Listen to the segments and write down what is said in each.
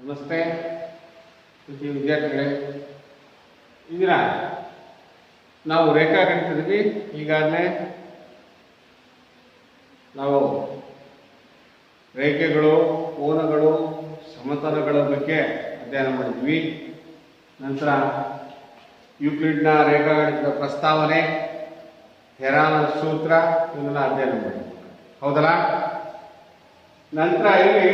ನಮಸ್ತೆ ವಿದ್ಯಾರ್ಥಿಗಳೇ. ಈ ದಿನ ನಾವು ರೇಖಾಗಣಿತದಲ್ಲಿ ಈಗಾಗಲೇ ನಾವು ರೇಖೆಗಳು, ಕೋನಗಳು, ಸಮತಲಗಳ ಬಗ್ಗೆ ಅಧ್ಯಯನ ಮಾಡಿದ್ವಿ. ನಂತರ ಯೂಕ್ಲಿಡ್ನ ರೇಖಾಗಣಿತದ ಪ್ರಸ್ತಾವನೆ, ಹೆರಾನ ಸೂತ್ರ ಇವನ್ನೆಲ್ಲ ಅಧ್ಯಯನ ಮಾಡಿದ್ವಿ, ಹೌದಲ್ಲ? ನಂತರ ಇಲ್ಲಿ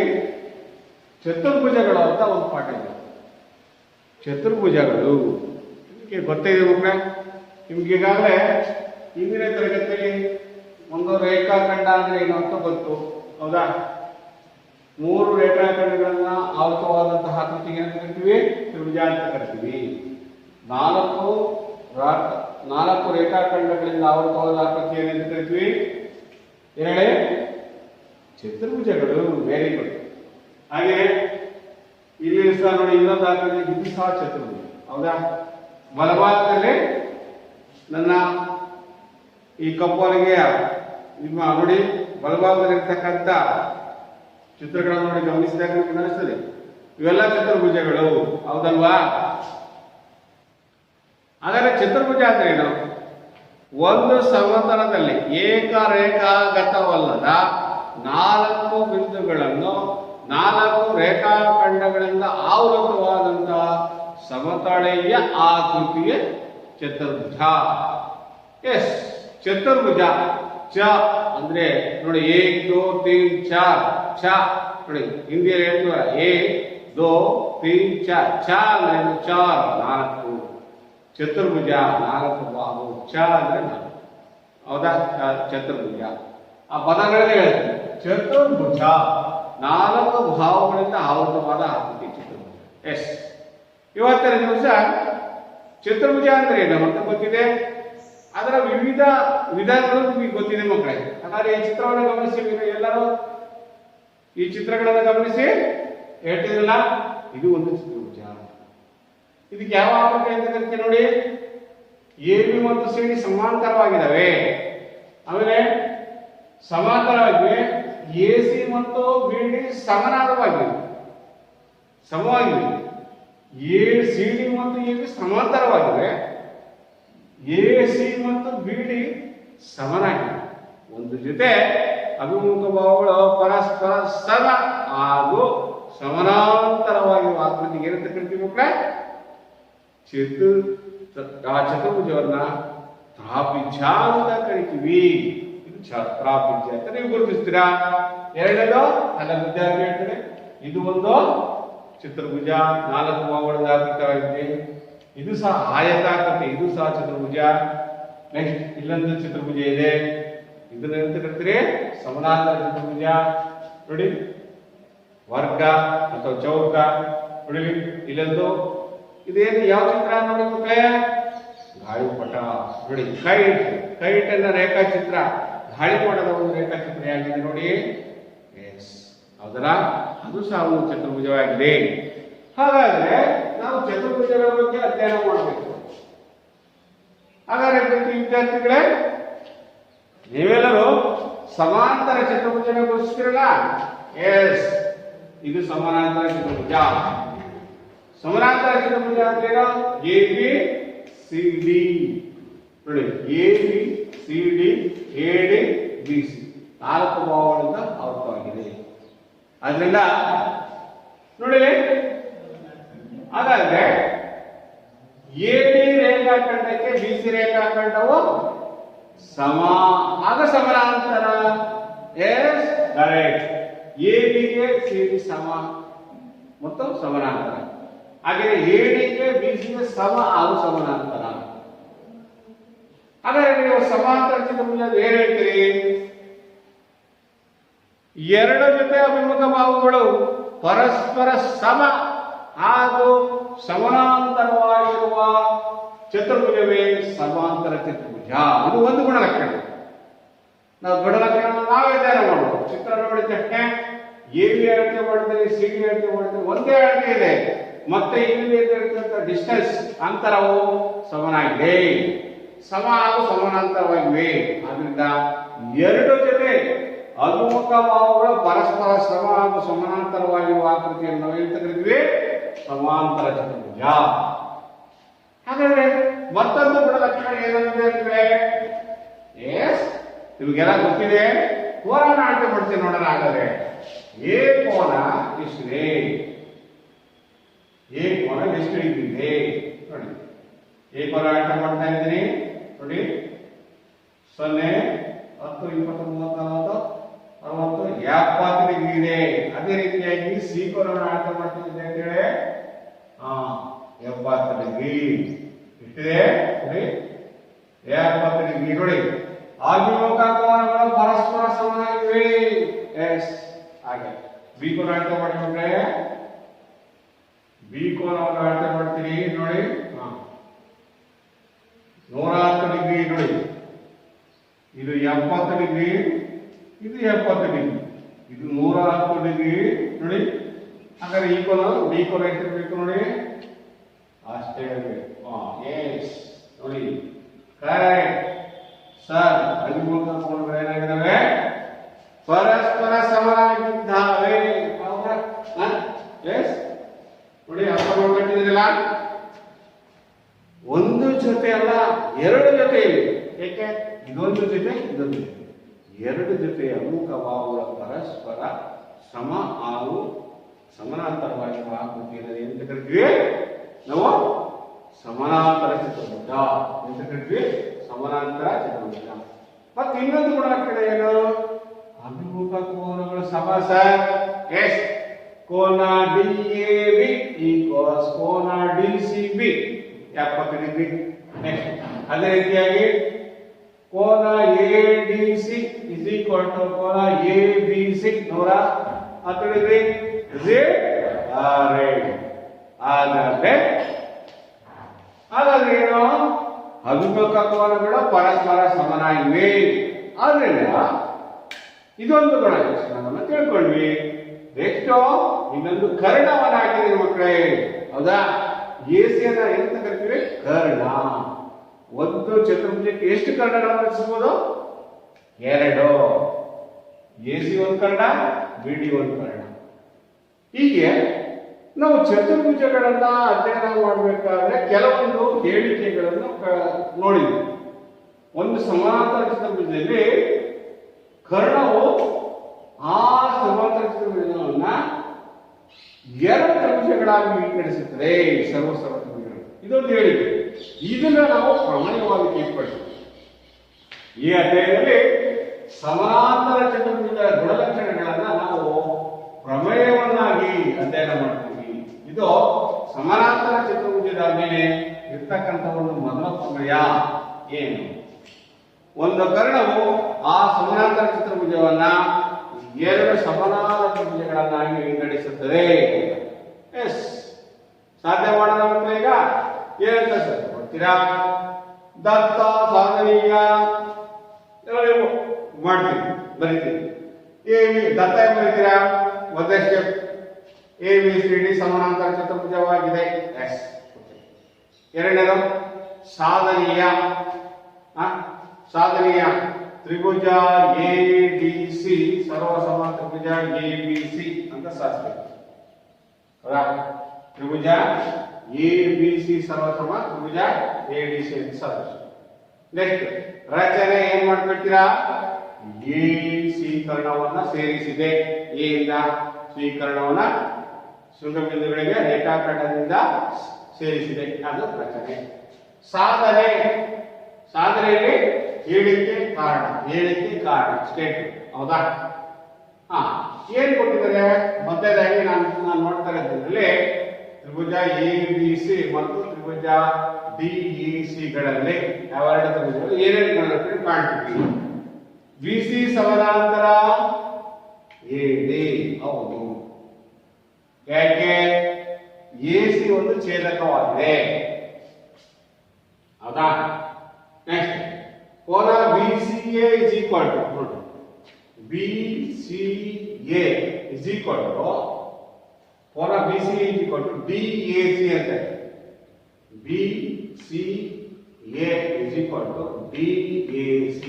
ಚತುರ್ಭುಜಗಳು ಅಂತ ಒಂದು ಪಾಠ ಇದೆ. ಚತುರ್ಭುಜಗಳು ನಿಮಗೆ ಗೊತ್ತಿದೆ ಮಕ್ಕಳೇ. ನಿಮ್ಗೆ ಈಗಾಗಲೇ ಹಿಂದಿನ ತರಗತಿಯಲ್ಲಿ ಒಂದು ರೇಖಾಖಂಡ ಅಂದ್ರೆ ಏನು ಅಂತ ಗೊತ್ತು, ಹೌದಾ? ಮೂರು ರೇಖಾಖಂಡಗಳನ್ನ ಆವೃತವಾದಂತಹ ಆಕೃತಿಗೆ ಅಂತ ಕರಿತೀವಿ, ತ್ರಿಭುಜ ಅಂತ ಕರಿತೀವಿ. ನಾಲ್ಕು ರೇಖಾಖಂಡಗಳಿಂದ ಆವೃತವಾದ ಆಕೃತಿ ಏನಂತ ಕರಿತೀವಿ? ಹೇಳಿ, ಚತುರ್ಭುಜಗಳು. Very good. ಹಾಗೆ ಇಲ್ಲಿ ಸಹ ನೋಡಿ, ಇನ್ನೊಂದು ಆಕೃತಿ, ಇದು ಸಹ ಚತುರ್ಭುಜ, ಹೌದಾ? ಬಲಭಾಗದಲ್ಲಿ ನನ್ನ ಈ ಕಪ್ಪಲಿಗೆ ನಿಮ್ಮ ನೋಡಿ ಬಲಭಾಗದಲ್ಲಿ ಇರ್ತಕ್ಕಂಥ ಚಿತ್ರಗಳನ್ನು ನೋಡಿ ಗಮನಿಸಿದಾಗ ನಿಮಗೆ ಅನಿಸ್ತದೆ ಇವೆಲ್ಲ ಚತುರ್ಭುಜಗಳು, ಹೌದಲ್ವಾ? ಹಾಗಾದ್ರೆ ಚತುರ್ಭುಜ ಅಂದ್ರೆ ಏನು? ಒಂದು ಸಮತಲದಲ್ಲಿ ಏಕರೇಖಾಗತವಲ್ಲದ ನಾಲ್ಕು ಬಿಂದುಗಳನ್ನು ನಾಲ್ಕು ರೇಖಾಖಂಡಗಳಿಂದ ಆವೃತವಾದಂತಹ ಸಮತಳೀಯ ಆಕೃತಿಯ ಚತುರ್ಭುಜ. ಎಸ್, ಚತುರ್ಭುಜ. ಚ ಅಂದ್ರೆ ನೋಡಿ, 1 2 3 4. ಛ ನೋಡಿ, ಹಿಂದಿಯಲ್ಲಿ ಹೇಳ್ತೀವಲ್ಲ, 1 2 3 4. ಛ ಅಂದ್ರೆ 4, 4. ಚತುರ್ಭುಜ, 4 ಬಾಹು. ಛ ಅಂದ್ರೆ 4, ಹೌದಾ? ಚತುರ್ಭುಜ ಆ ಪದಗಳನ್ನೇ ಹೇಳ್ತೀವಿ. ಚತುರ್ಭುಜ 4 ಭಾವಗಳಿಂದ ಆವೃತವಾದ ಆಕೃತಿ ಚತುರ್ಭುಜ. ಎಸ್, ಇವತ್ತಿನ ದಿವಸ ಚತುರ್ಭುಜ ಅಂದ್ರೆ ಏನು ಅಂತ ಗೊತ್ತಿದೆ, ಅದರ ವಿವಿಧ ವಿಧಾನಗಳು ನಿಮಗೆ ಗೊತ್ತಿದೆ ಮಕ್ಕಳೇ. ಹಾಗಾದ್ರೆ ಈ ಚಿತ್ರವನ್ನು ಗಮನಿಸಿ, ಎಲ್ಲರೂ ಈ ಚಿತ್ರಗಳನ್ನು ಗಮನಿಸಿ ಹೇಳ್ತಿದ್ರಲ್ಲ, ಇದು ಒಂದು ಚತುರ್ಭುಜ. ಇದಕ್ಕೆ ಯಾವ ಆಕೃತಿ ಅಂತ ಕರಿತೀವಿ ನೋಡಿ? ಎಬಿ ಮತ್ತು ಸಿಡಿ ಸಮಾಂತರವಾಗಿದ್ದಾವೆ. ಆಮೇಲೆ ಸಮಾಂತರವಾಗಿವೆ. ಎಸಿ ಮತ್ತು ಬಿಡಿ ಸಮವಾಗಿವೆ. ಸಿಡಿ ಮತ್ತು ಎಬಿ ಸಮಾಂತರವಾಗಿವೆ. ಎಸಿ ಮತ್ತು ಬಿಡಿ ಸಮನಾಗಿವೆ. ಒಂದು ಜೊತೆ ಅಭಿಮುಖ ಬಾಹುಗಳು ಪರಸ್ಪರ ಸಮ ಹಾಗೂ ಸಮಾನಾಂತರವಾಗಿರುವ ಆಕೃತಿಗೆ ಏನಂತ ಕರಿತೀವಿ ಮಕ್ಕಳೇ? ಚತುರ್ಭುಜವನ್ನ ತ್ರಾಪಿಜ್ಯ ಅಂತ ಕರಿತೀವಿ. ಇದು ತ್ರಾಪಿಜ್ಯ ಅಂತ ನೀವು ಗುರುತಿಸ್ತೀರಾ. ಎರಡನೇದು ನನ್ನ ವಿದ್ಯಾರ್ಥಿ ಹೇಳ್ತಾರೆ, ಇದು ಒಂದು ಚತುರ್ಭುಜ, 4 ಬಾಹುಗಳಿಂದ ಆವೃತವಾಗಿದೆ. ಇದು ಸಹ ಆಯತಾಕೃತಿ, ಇದು ಸಹ ಚತುರ್ಭುಜ. ನೆಕ್ಸ್ಟ್ ಇಲ್ಲೊಂದು ಚತುರ್ಭುಜ ಇದೆ, ಇದನ್ನ ಎಂತ ಕರಿತೀರಿ? ಸಮಾನಾಂತರ ಚತುರ್ಭುಜ. ನೋಡಿ, ವರ್ಗ ಅಥವಾ ಚೌಕ. ನೋಡಿ ಇಲ್ಲೊಂದು, ಇದೇನು ಯಾವ ಚಿತ್ರ ನೋಡಿ ಮಕ್ಕಳೇ? ಗಾಳಿಪಟ. ನೋಡಿ, ಕೈಟ್ ಅನ್ನ ರೇಖಾಚಿತ್ರ, ಗಾಳಿಪಟದ ಒಂದು ರೇಖಾಚಿತ್ರ ಆಗಿದೆ ನೋಡಿ. ಎಸ್, ಹೌದಲ್ಲ? ಅದು ಸಹ ಒಂದು ಚತುರ್ಭುಜವಾಗಿದೆ. ಹಾಗಾದ್ರೆ ನಾವು ಚತುರ್ಭುಜಗಳ ಬಗ್ಗೆ ಅಧ್ಯಯನ ಮಾಡಬೇಕು. ಹಾಗಾದ್ರೆ ವಿದ್ಯಾರ್ಥಿಗಳೇ, ನೀವೆಲ್ಲರೂ ಸಮಾಂತರ ಚತುರ್ಭುಜನ ಗುರುತಿಸ್ತಿರಲ್ಲ? ಎಸ್, ಇದು ಸಮಾನಾಂತರ ಚತುರ್ಭುಜ. ಸಮಾನಾಂತರ ಚತುರ್ಭುಜ ಅಂದ್ರೇನು? ಎಬಿ ಸಿಡಿ. ನೋಡಿ, ಎಬಿ ಸಿಡಿ ಎಡಿ ಬಿಸಿ 4 ಬಾಹುಗಳಿಂದ ಆವೃತವಾಗಿದೆ. ಆದ್ರಿಂದ ನೋಡಿ, ಹಾಗಾದ್ರೆ ಎಡಿ ರೇಖಾಖಂಡಕ್ಕೆ ಬಿಸಿ ರೇಖಾಖಂಡವು ಸಮ, ಆಗ ಸಮಾನಾಂತರ. S, correct. ಎಬಿಗೆ ಸಿಡಿ ಸಮ ಮತ್ತು ಸಮಾನಾಂತರ. ಹಾಗೆ ಎಡಿಗೆ ಬಿಸಿಗೆ ಸಮ ಹಾಗೂ ಸಮಾನಾಂತರ. ಹಾಗಾದ್ರೆ ನೀವು ಸಮಾಂತರ ಚತುರ್ಭುಜ ಏನ್ ಹೇಳ್ತೀರಿ? ಎರಡು ಜೊತೆ ಅಭಿಮುಖ ಬಾಹುಗಳು ಪರಸ್ಪರ ಸಮ ಹಾಗೂ ಸಮಾನಾಂತರವಾಗಿರುವ ಚತುರ್ಭುಜವೇ ಸಮಾಂತರ ಚತುರ್ಭುಜ. ಇದು ಒಂದು ಗುಣಲಕ್ಷಣ. ನಾವು ಗುಣಲಕ್ಷಣ ನಾವೇ ಅಧ್ಯಯನ ಮಾಡೋದು. ಚಿತ್ರ ನೋಡಿದ ತಕ್ಷಣ ಎಬಿ ಅಳತೆ ಮಾಡಿದ್ರೆ, ಸಿಡಿ ಅಳತೆ ಮಾಡಿದ್ರೆ ಒಂದೇ ಅಳತೆ ಇದೆ, ಮತ್ತೆ ಇಲ್ಲಿ ಇರತಕ್ಕಂಥ ಡಿಸ್ಟೆನ್ಸ್, ಅಂತರವು ಸಮನಾಗಿದೆ, ಸಮ ಹಾಗೂ ಸಮಾನಾಂತರವಾಗಿವೆ. ಆದ್ರಿಂದ ಎರಡು ಜೊತೆ ಅಭಿಮುಖ ಬಾಹುಗಳ ಪರಸ್ಪರ ಸಮ ಹಾಗೂ ಸಮಾನಾಂತರವಾಗಿರುವ ಆಕೃತಿಯನ್ನು ನಾವು ಎಂತ ಕರಿತೀವಿ? ಸಮಾಂತರ ಚತುರ್ಭುಜ. ಹಾಗಾದ್ರೆ ಮತ್ತೊಂದು ಗುಣಲಕ್ಷಣ ಏನಂದ್ರೆ ಅಂದ್ರೆ ಎಸ್ ನಿಮಗೆಲ್ಲ ಗೊತ್ತಿದೆ. ಕೋನ ಅಳತೆ ಮಾಡ್ತೀವಿ ನೋಡೋಣ. ಹಾಗಾದ್ರೆ ಎ ಕೋನ ಎಷ್ಟಿದೆ? ಎ ಕೋನ ಎಷ್ಟು ಹಿಡಿದಿದೆ ನೋಡಿ. ಎ ಕೋನ ಅಳತೆ ಮಾಡ್ತಾ ಇದ್ದೀನಿ ನೋಡಿ. 0 10 20 30 40 70 ಡಿಗ್ರಿ ಇದೆ. ಅದೇ ರೀತಿಯಾಗಿ ಸಿ ಕೋನವನ್ನು ಅಳತೆ ಮಾಡ್ತಿದ್ದೆ ಅಂತ ಹೇಳಿ 70 ಡಿಗ್ರಿ ಇಟ್ಟಿದೆ ನೋಡಿ. 70 ಡಿಗ್ರಿ ನೋಡಿ. ಅಭಿಮುಖ ಕೋನಗಳು ಪರಸ್ಪರ ಸಮನಾಗಿವೆ. ಎಸ್ ಹಾಗೆ ಬಿ ಕೋನ ಅಳತೆ ಮಾಡಿಕೊಂಡ್ರೆ ಬಿ ಕೋನವನ್ನು ಅಳತೆ ಮಾಡ್ತೀರಿ ನೋಡಿ. 110 ಡಿಗ್ರಿ ನೋಡಿ. ಇದು 70 ಡಿಗ್ರಿ, ಇದು 70 ಡಿಗ್ರಿ, ಇದು 110 ಡಿಗ್ರಿ ನೋಡಿ. ಹಾಗಾದ್ರೆ ಈ ಕೋನ ಡಿ ಕೋನ ಎಷ್ಟಿರ್ಬೇಕು ನೋಡಿ? ಅಷ್ಟೇ ಇರಬೇಕು. ಎಸ್ ನೋಡಿ ಕರೆಕ್ಟ್ ಸರ್. ಅಭಿಮುಖ ಕೋನಗಳು ಏನಾಗಿದ್ದಾವೆ? ಪರಸ್ಪರ ಸಮನಾಗಿದ್ದಾವೆ. ಎಸ್ ನೋಡಿ ಅರ್ಥ ಮಾಡ್ಕೊಂಡಿದ್ದೀರಲ್ಲ. ಒಂದು ಜೊತೆ ಅಲ್ಲ, ಎರಡು ಜೊತೆ ಇವೆ. ಏಕೆ? ಇದೊಂದು ಜೊತೆ, ಇದೊಂದು ಜೊತೆ, ಎರಡು ಜೊತೆ ಅಭಿಮುಖ ಬಾಹುಗಳ ಪರಸ್ಪರ ಸಮ ಹಾಗೂ ಸಮಾನಾಂತರವಾಗಿರುವ ಆಕೃತಿಯನ್ನು ಎಂತ ಕರಿತೀವಿ ನಾವು? ಸಮಾನಾಂತರ ಚತುರ್ಭುಜ ಎಂತ ಕರಿತೀವಿ? ಸಮಾನಾಂತರ ಚತುರ್ಭುಜ. ಮತ್ತೆ ಇನ್ನೊಂದು ಗುಣಲಕ್ಷಣ ಏನು? ಅಭಿಮುಖ ಕೋನಗಳು ಸಮ ಸರ್. ಎಸ್ ಕೋನ ಡಿಎಬಿ ಈಕ್ವಲ್ಸ್ ಕೋನ ಡಿಸಿಬಿ 70 ಡಿಗ್ರಿ. ನೆಕ್ಸ್ಟ್ ಅದೇ ರೀತಿಯಾಗಿ ಕೋನ ಎಡಿಸಿ ಇಸ್ ಈಕ್ವಲ್ ಟು ಕೋನ ಎಬಿಸಿ 110 ಡಿಗ್ರಿ. ಹಾಗಾದ್ರೆ ಏನು? ಅಭಿಮುಖ ಕೋನಗಳು ಪರಸ್ಪರ ಸಮನಾಗಿವೆ. ಆದ್ರಿಂದ ಇದೊಂದು ಗುಣಲಕ್ಷಣವನ್ನು ತಿಳ್ಕೊಂಡ್ವಿ. ನೆಕ್ಸ್ಟ್ ಇನ್ನೊಂದು ಕರ್ಣವನ್ನು ಹಾಕಿದ್ರೆ ಮಕ್ಕಳೇ, ಹೌದಾ? ಎಸಿಯನ್ನ ಎಂತ ಕರಿತೀವಿ? ಕರ್ಣ. ಒಂದು ಚತುರ್ಭುಜಕ್ಕೆ ಎಷ್ಟು ಕರ್ಣಗಳನ್ನು ರಚಿಸಬಹುದು? 2. ಎಸಿ ಒಂದು ಕರ್ಣ, ಬಿಡಿ ಒಂದು ಕರ್ಣ. ಹೀಗೆ ನಾವು ಚತುರ್ಭುಜಗಳನ್ನ ಅಧ್ಯಯನ ಮಾಡಬೇಕಾದ್ರೆ ಕೆಲವೊಂದು ಹೇಳಿಕೆಗಳನ್ನು ನೋಡಿದ್ವಿ. ಒಂದು ಸಮಾನಾಂತರ ಚತುರ್ಭುಜದಲ್ಲಿ ಕರ್ಣವು ಆ ಸಮಾಂತರ ಚತುರ್ಭುಜವನ್ನ 2 ತ್ರಿಭುಜಗಳಾಗಿ ವಿಂಗಡಿಸುತ್ತದೆ. ಸರ್ವ ತ್ರಿಭುಜಗಳು ಇದೊಂದು ಹೇಳಿಕೆ. ಇದನ್ನ ನಾವು ಪ್ರಮಾಣವಾಗಿ ತಿಳ್ಕೊಳ್ತೀವಿ. ಈ ಅಧ್ಯಾಯದಲ್ಲಿ ಸಮಾನಾಂತರ ಚತುರ್ಭುಜದ ಗುಣಲಕ್ಷಣಗಳನ್ನ ನಾವು ಪ್ರಮೇಯವನ್ನಾಗಿ ಅಧ್ಯಯನ ಮಾಡ್ತೀವಿ. ಇದು ಸಮಾನಾಂತರ ಚತುರ್ಭುಜದ ಮೇಲೆ ಇರ್ತಕ್ಕಂಥ ಒಂದು ಮೊದಲ ಪ್ರಮೇಯ ಏನು? ಒಂದು ಕರ್ಣವು ಆ ಸಮಾನಾಂತರ ಚತುರ್ಭುಜವನ್ನ 2 ಸಮಾನಾಂತರ ತ್ರಿಭುಜಗಳನ್ನಾಗಿ ವಿಂಗಡಿಸುತ್ತದೆ. ಎಸ್ ಸಾಧ್ಯ ಮಾಡೋಣ ಮಕ್ಕಳು. ಈಗ ಏನಂತ ಸರ್ ಗೊತ್ತೀರಾ? ದತ್ತ ಸಾಧನೀಯ ನೀವು ಮಾಡ್ತೀವಿ, ಬರೀತೀವಿ. ದತ್ತ ಬರೀತೀರಾ? ಒಂದೇ ಸ್ಟೆಪ್. ABCD ಸಮಾನಾಂತರ ಚತುರ್ಭುಜವಾಗಿದೆ. ಎಸ್. ಎರಡನೇದು ಸಾಧನೀಯ. ಸಾಧನೀಯ ತ್ರಿಭುಜ ADC ಸರ್ವ ಸಮ ತ್ರಿಭುಜ ABC ಅಂತ ಸಾಧಿಸಬೇಕು. ಹೌದಾ? ತ್ರಿಭುಜ ABC ಸರ್ವ ಸಮ ತ್ರಿಭುಜ ADC ಅಂತ ಸಾಧಿಸಬೇಕು. ನೆಕ್ಸ್ಟ್ ರಚನೆ ಏನ್ ಮಾಡ್ಕೊಳ್ತೀರಾ? AC ಕರ್ಣವನ್ನ ಸೇರಿಸಿದೆ. ಎ ಇಂದ ಸಿ ಕರ್ಣವನ್ನ ಶೃಂಗಬಿಂದುಗಳಿಗೆ ರೇಖಾಖಂಡದಿಂದ ಸೇರಿಸಿದೆ. ಅದು ರಚನೆ. ಸಾಧನೆ, ಸಾಧನೆಯಲ್ಲಿ ಹೇಳಿಕೆ ಕಾರಣ, ಹೇಳಿಕೆ ಕಾರಣ ಸ್ಟೇಟ್. ಹೌದಾ? ಏನ್ ಕೊಟ್ಟಿದ್ದಾರೆ? ಮೊದಲನೇದಾಗಿ ನಾನು ನೋಡ್ತಾ ಇರೋದ್ರಲ್ಲಿ ತ್ರಿಭುಜ ABC ಮತ್ತು ತ್ರಿಭುಜ DEC ಗಳಲ್ಲಿ ಯಾವೆರಡು ತ್ರಿಭುಜಗಳು ಏನೇನು ಗುಣಲಕ್ಷಣ ಕಾಣ್ತೀವಿ? BC ಸಮಾನಾಂತರ AD. ಹೌದು. ಯಾಕೆ? AC ಒಂದು ಛೇದಕವಾಗಿದೆ. ಹೌದಾ? ನೆಕ್ಸ್ಟ್ ಕೋನ BCA is equal to BCA is equal to ಕೋನ BCA is equal to DAC ಅಂತ. BCA is equal to DAC.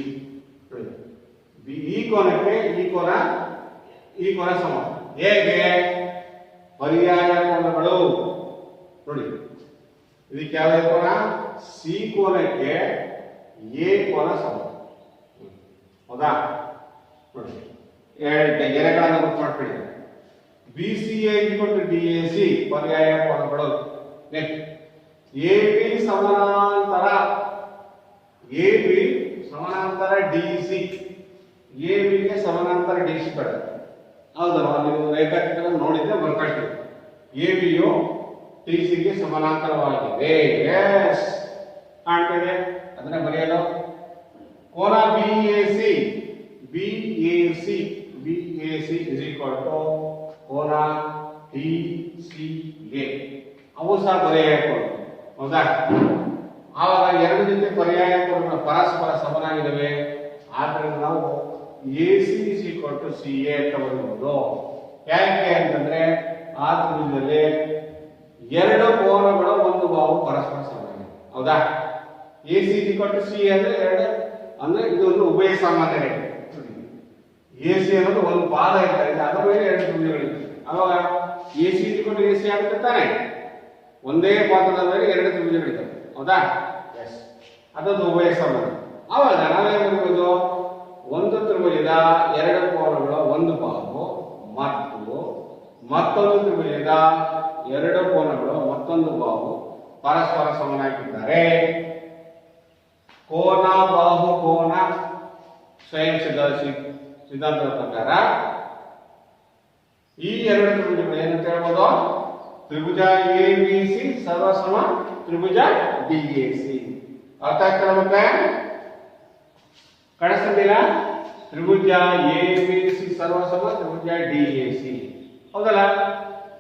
ಈ ಕೋನಕ್ಕೆ ಈ ಕೋನ ಸಮ. ಹೇಗೆ? ಪರ್ಯಾಯ ಕೋನಗಳು ನೋಡಿ. ಇದಕ್ಕೆ ಯಾವ ಕೋನ? ಸಿ ಕೋನಕ್ಕೆ ಎ ಕೋನ ಸಮ. ಹೌದಾ? ನೋಡಿ ಗೆರೆಗಳನ್ನು ಗುರುತು ಮಾಡ್ಕೊಳ್ಳಿ. B C A D A C ಪರ್ಯಾಯ ಕೋನಗಳು. ಎ ಬಿ ಸಮಾನಾಂತರ ಡಿ ಸಿ, ಎ ಬಿಗೆ ಸಮಾನಾಂತರ ಡಿ ಸಿ ಕಡೆ. ಹೌದಲ್ವಾ? ನೀವು ರೇಖಾಚಿತ್ರ ನೋಡಿದ್ರೆ ಬರ್ಕೊಳ್ತೀವಿ. ಎ ಬಿಯು ಟಿ ಸಿಗೆ ಸಮಾನಾಂತರವಾಗಿದೆ. ಎಸ್ ಕಾಣ್ತಿದೆ. ಅದನ್ನ ಬರೆಯಲು ಕೋನ B A C is equal to ಕೋನ ಟಿ ಸಿ ಎ. ಅವು ಸಹ ಪರ್ಯಾಯ ಕೋನ. ಹೌದಾ? ಆವಾಗ ಎರಡು ಜೊತೆ ಪರ್ಯಾಯ ಕೋನಗಳು ಪರಸ್ಪರ ಸಮನಾಗಿದ್ದಾವೆ. ಆದ್ರಿಂದ ನಾವು A C is equal to C A ಅಂತ ಬರೀಬಹುದು. ಯಾಕೆ ಅಂತಂದ್ರೆ ಆ ತ್ರಿಭುಜದಲ್ಲಿ ಎರಡು ಕೋನಗಳು ಒಂದು ಬಾಹು ಪರಸ್ಪರ ಸಮನಾಗಿದೆ. ಹೌದಾ? A C is equal to C ಅಂದ್ರೆ ಎರಡು, ಅಂದ್ರೆ ಇದು ಒಂದು ಉಭಯ ಸಾಮಾನ್ಯ ರೇಖೆ. ಎ ಸಿ ಅನ್ನೋದು ಒಂದು ಪಾದ ಇರ್ತಾ ಇದೆ, ಅದರ ಮೇಲೆ ಎರಡು ತ್ರಿಭುಜಗಳಿವೆ. ಅವಾಗ A C is equal to A C ಆಗುತ್ತೆ ತಾನೆ. ಒಂದೇ ಪಾದದ ಮೇಲೆ ಎರಡು ತ್ರಿಭುಜಗಳಿದ್ದಾವೆ. ಹೌದಾ? ಎಸ್, ಅದೊಂದು ಉಭಯ ಸಾಮಾನ್ಯ. ಅವಾಗ ನಾವೇನು ಬರೀಬಹುದು? ಒಂದು ತ್ರಿಭುಜದ ಎರಡು ಕೋನಗಳ ಒಂದು ಬಾಹು ಮತ್ತು ಮತ್ತೊಂದು ತ್ರಿಭುಜದ ಎರಡು ಕೋನಗಳು ಮತ್ತೊಂದು ಬಾಹು ಪರಸ್ಪರ ಸಮನಾಗಿದ್ದಾರೆ. ಕೋನ ಬಾಹು ಕೋನ ಸ್ವಯಂ ಸಿದ್ಧಾಂತದ ಪ್ರಕಾರ ಈ ಎರಡು ತ್ರಿಭುಜಗಳು ಏನಂತ ಹೇಳ್ಬೋದು? ತ್ರಿಭುಜ ಎ ಬಿ ಸಿ ಸರ್ವಸಮ ತ್ರಿಭುಜ ಡಿ ಎ ಸಿ. ಅರ್ಥ ಆಗ್ತದೆ ಮತ್ತೆ? ಕಾಣಿಸ್ತಿಲ್ಲ? ತ್ರಿಭುಜ ಎ ಬಿ ಸಿ ಸರ್ವಸಮ ತ್ರಿಭುಜ ಡಿ ಎ ಸಿ. ಹೌದಲ್ಲ?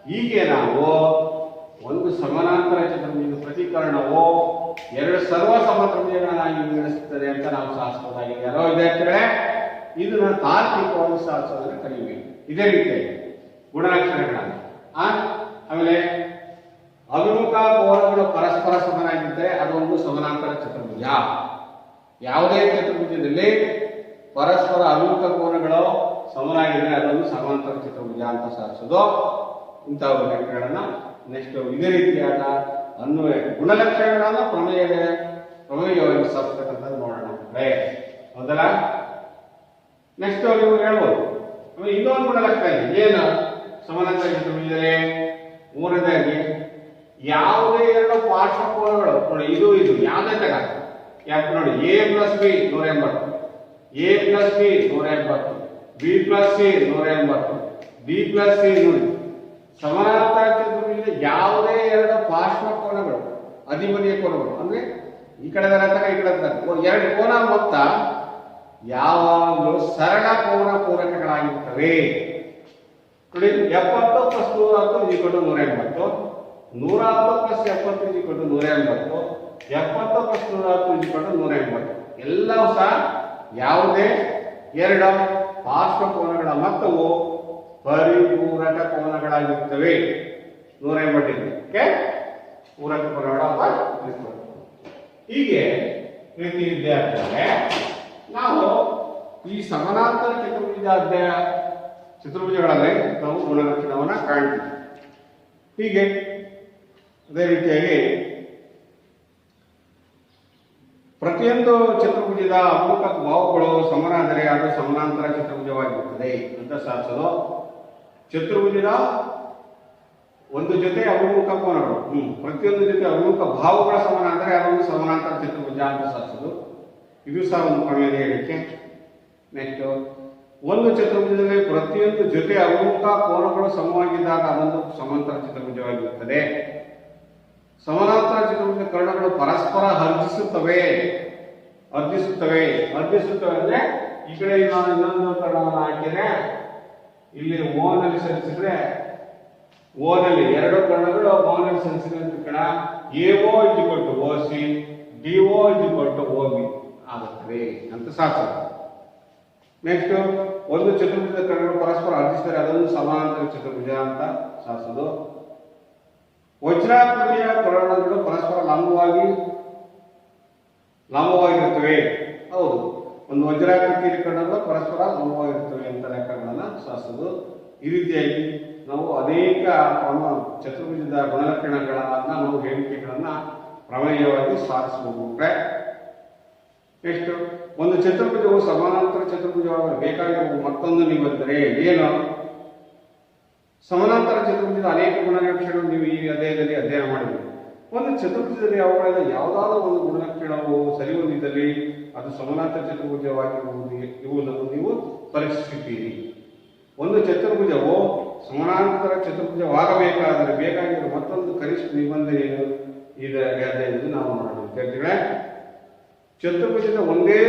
ಹೀಗೆ ನಾವು ಒಂದು ಸಮಾನಾಂತರ ಚತುರ್ಭುಜದ ಪ್ರತಿಕರಣವು ಎರಡು ಸರ್ವಸಮ ತ್ರಿಭುಜಗಳನ್ನಾಗಿ ವಿಂಗಡಿಸುತ್ತದೆ ಅಂತ ನಾವು ಸಾಧಿಸಬಹುದಾಗಿದೆ. ಯಾರೋ ವಿದ್ಯಾರ್ಥಿಗಳೇ, ಇದನ್ನ ತಾರ್ಕಿಕವಾಗಿ ಸಾಧಿಸೋದನ್ನು ಕಲಿಯಬೇಕು. ಇದೇ ರೀತಿಯಾಗಿ ಗುಣಲಕ್ಷಣಗಳನ್ನು ಆಮೇಲೆ ಅಭಿಮುಖ ಕೋನಗಳು ಪರಸ್ಪರ ಸಮನಾಗಿದ್ದರೆ ಅದೊಂದು ಸಮಾನಾಂತರ ಚತುರ್ಭುಜ. ಯಾವುದೇ ಚತುರ್ಭುಜದಲ್ಲಿ ಪರಸ್ಪರ ಅಭಿಮುಖ ಕೋನಗಳು ಸಮನಾಗಿದ್ದರೆ ಅದೊಂದು ಸಮಾನಾಂತರ ಚತುರ್ಭುಜ ಅಂತ ಸಾಧಿಸೋದು. ಇಂತಹ ಲೆಕ್ಕಗಳನ್ನ ನೆಕ್ಸ್ಟ್ ಇದೇ ರೀತಿಯಾದ ಅನ್ವಯ ಗುಣಲಕ್ಷಣಗಳನ್ನ ಪ್ರಮೇಯವಾಗಿ ಸಾಧಿಸ್ತಕ್ಕಂಥದ್ದು ನೋಡೋಣ. ಹೌದಲ್ಲ? ನೆಕ್ಸ್ಟ್ ನೀವು ಹೇಳ್ಬೋದು ಇನ್ನೊಂದು ಗುಣಲಕ್ಷಣ ಇದೆ. ಏನು ಸಮಾನಾಂತರ ಚತುರ್ಭುಜದಲ್ಲಿ? ಮೂರನೇದಾಗಿ ಯಾವುದೇ ಎರಡು ಪಾರ್ಶ್ವಕೋನಗಳು ನೋಡಿ, ಇದು ಯಾವುದೇ ತಗ ಯಾಕೆ ನೋಡಿ, A plus B 180, A plus B 180, B plus C 180, B plus C ನೋಡಿ. ಸಮಾನಾಂತರ ಚತುರ್ಭುಜದ ಯಾವುದೇ ಎರಡು ಪಾರ್ಶ್ವಕೋನಗಳು ಅಧಿಪತಿಯ ಕೋನಗಳು ಅಂದ್ರೆ ಈ ಕಡೆ ಈ ಕಡೆ ಎರಡು ಕೋನ ಮೊತ್ತ ಯಾವಾಗಲೂ ಸರಳ ಕೋನ ಪೂರಕಗಳಾಗಿರುತ್ತವೆ. ನೋಡಿ 70 ಪ್ಲಸ್ 110 180, 110 ಪ್ಲಸ್ 70 180, 70 ಪ್ಲಸ್ 110 180. ಎಲ್ಲವೂ ಸಹ ಯಾವುದೇ ಎರಡು ಪಾರ್ಶ್ವಕೋನಗಳ ಮೊತ್ತವು ಪರಿಪೂರಕ ಕೋನಗಳಾಗಿರುತ್ತವೆ. 180 ಪೂರಕ ಕೋನಗಳ ಹೀಗೆ ಪ್ರೀತಿ ವಿದ್ಯಾರ್ಥಿಗಳೇ, ನಾವು ಈ ಸಮಾನಾಂತರ ಚತುರ್ಭುಜಗಳಲ್ಲಿ ನಾವು ಗುಣಲಕ್ಷಣವನ್ನ ಕಾಣ್ತೀವಿ. ಹೀಗೆ ಅದೇ ರೀತಿಯಾಗಿ ಪ್ರತಿಯೊಂದು ಚತುರ್ಭುಜದ ಅಭಿಮುಖ ಬಾಹುಗಳು ಸಮನಾದರೆ ಅದು ಸಮಾನಾಂತರ ಚತುರ್ಭುಜವಾಗಿರುತ್ತದೆ ಅಂತ ಸಾಧಿಸಲು ಚತುರ್ಭುಜದ ಒಂದು ಜೊತೆ ಅಭಿಮುಖ ಕೋನಗಳು ಪ್ರತಿಯೊಂದು ಜೊತೆ ಅಭಿಮುಖ ಬಾಹುಗಳ ಸಮನಾದರೆ ಅದೊಂದು ಸಮಾನಾಂತರ ಚತುರ್ಭುಜ ಅಂತ ಸಾಧಿಸೋದು. ಇದು ಸಹ ಒಂದು ಪ್ರಮೇಯದ ಹೇಳಿಕೆ. ನೆಕ್ಸ್ಟ್ ಒಂದು ಚತುರ್ಭುಜದಲ್ಲಿ ಪ್ರತಿಯೊಂದು ಜೊತೆ ಅಭಿಮುಖ ಕೋನಗಳು ಸಮವಾಗಿದ್ದಾಗ ಅದೊಂದು ಸಮಾಂತರ ಚತುರ್ಭುಜವಾಗಿರುತ್ತದೆ. ಸಮಾನಾಂತರ ಚತುರ್ಭುಜ ಕರ್ಣಗಳು ಪರಸ್ಪರ ಅರ್ಜಿಸುತ್ತವೆ ಅಂದ್ರೆ ಈ ಕಡೆ ನಾನು ಇನ್ನೊಂದು ಕರ್ಣವನ್ನು ಹಾಕಿದ್ರೆ ಇಲ್ಲಿ ಓನಲ್ಲಿ ಸರಿಸಿದ್ರೆ ಓನಲ್ಲಿ ಎರಡು ಕರ್ಣಗಳು ಓನಲ್ಲಿ ಸರಿಸಿದ್ರೆ ಕಣ ಎಒ ಇಜ್ಕೊಟ್ಟು ಓಸಿ ಡಿಒ ಇಜ್ಕೊಟ್ಟು ಓಬಿ ಆಗುತ್ತವೆ ಅಂತ ಸಾಧಿಸೋದು. ನೆಕ್ಸ್ಟ್ ಒಂದು ಚತುರ್ಭುಜದ ಕರ್ಣಗಳು ಪರಸ್ಪರ ಅರ್ಜಿಸಿದರೆ ಅದೊಂದು ಸಮಾನಾಂತರ ಚತುರ್ಭುಜ ಅಂತ ಸಾಧಿಸೋದು. ವಜ್ರಾಕೃತಿಯ ಕರ್ಣಗಳು ಪರಸ್ಪರ ಲಂಬವಾಗಿರುತ್ತವೆ. ಹೌದು, ಒಂದು ವಜ್ರಾಕೃತಿಯಲ್ಲಿ ಕಣ್ಣುಗಳು ಪರಸ್ಪರ ಸಮವಾಗಿರ್ತವೆ ಅಂತ ಲೆಕ್ಕಗಳನ್ನು ಸಾಧಿಸೋದು. ಈ ರೀತಿಯಾಗಿ ನಾವು ಅನೇಕ ಚತುರ್ಭುಜದ ಗುಣಲಕ್ಷಣಗಳನ್ನ ನಾವು ಹೇಳಿಕೆಗಳನ್ನ ಪ್ರಮೇಯವಾಗಿ ಸಾಧಿಸಬಹುದು. ನೆಕ್ಸ್ಟ್, ಒಂದು ಚತುರ್ಭುಜವು ಸಮಾನಾಂತರ ಚತುರ್ಭುಜವಾಗಲು ಬೇಕಾಗಿರುವ ಮತ್ತೊಂದು ನಿಬಂಧನೆ ಏನು? ಸಮಾನಾಂತರ ಚತುರ್ಭುಜದ ಅನೇಕ ಗುಣಲಕ್ಷಣಗಳು ನೀವು ಈ ಅಧ್ಯಾಯದಲ್ಲಿ ಅಧ್ಯಯನ ಮಾಡಬೇಕು. ಒಂದು ಚತುರ್ಭುಜದಲ್ಲಿ ಅವುಗಳಲ್ಲಿ ಯಾವುದಾದ್ರೂ ಒಂದು ಗುಣಲಕ್ಷಣವು ಸರಿ ಹೊಂದಿದ್ದಲ್ಲಿ ಅದು ಸಮಾನಾಂತರ ಚತುರ್ಭುಜವಾಗಿರುವುದನ್ನು ನೀವು ಪರೀಕ್ಷಿಸುತ್ತೀರಿ. ಒಂದು ಚತುರ್ಭುಜವು ಸಮಾನಾಂತರ ಚತುರ್ಭುಜವಾಗಬೇಕಾದರೆ ಬೇಕಾಗಿರುವ ಮತ್ತೊಂದು ಕನಿಷ್ಠ ನಿಬಂಧನೆಯನ್ನು ಇದರ ಅಧ್ಯಾಯದಲ್ಲಿ ನಾವು ನೋಡೋಣ. ವಿದ್ಯಾರ್ಥಿಗಳೇ, ಚತುರ್ಭುಜದ ಒಂದೇ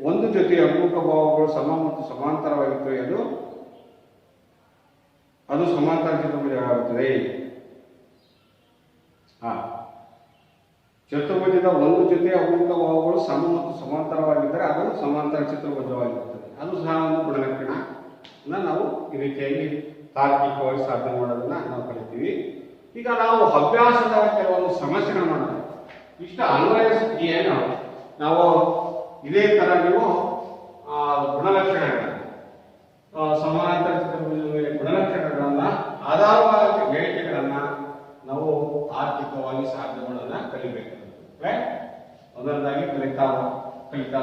ಒಂದು ಜೊತೆಯ ಅಮುಖ ಭಾವಗಳು ಸಮ ಮತ್ತು ಸಮಾಂತರವಾಗಿರುತ್ತವೆ, ಅದು ಸಮಾಂತರ ಚತುರ್ಭುಜವಾಗುತ್ತದೆ. ಚತುರ್ಭುಜದ ಒಂದು ಜೊತೆಯ ಅಮುಖ ಭಾವಗಳು ಸಮ ಮತ್ತು ಸಮಾಂತರವಾಗಿದ್ದರೆ ಅದು ಸಮಾಂತರ ಚತುರ್ಭುಜವಾಗಿರುತ್ತದೆ. ಅದು ಸಹ ಒಂದು ಗುಣಲಕ್ಷಣ. ನಾವು ಈ ರೀತಿಯಾಗಿ ತಾರ್ಕಿಕವಾಗಿ ಸಾಧನೆ ಮಾಡೋದನ್ನ ನಾವು ಕಲಿತೀವಿ. ಈಗ ನಾವು ಅಭ್ಯಾಸದ ಕೆಲವೊಂದು ಸಮಸ್ಯೆಗಳು ಮಾಡೋಣ. ಇಷ್ಟ ಅನ್ವಯಿಸಿ ಏನು ನಾವು ಇದೇ ತರ ನೀವು ಗುಣಲಕ್ಷಣಗಳ ಸಮಾನಾಂತರ ಚತುರ್ಭುಜದ ಗುಣಲಕ್ಷಣಗಳನ್ನ ಆಧಾರವಾದ ಹೇಳಿಕೆಗಳನ್ನ ನಾವು ಆರ್ಥಿಕವಾಗಿ ಸಾಧನೆ ಮಾಡೋದನ್ನ ಕಲಿಬೇಕು. ಒಂದೊಂದಾಗಿ ಕಲಿತಾ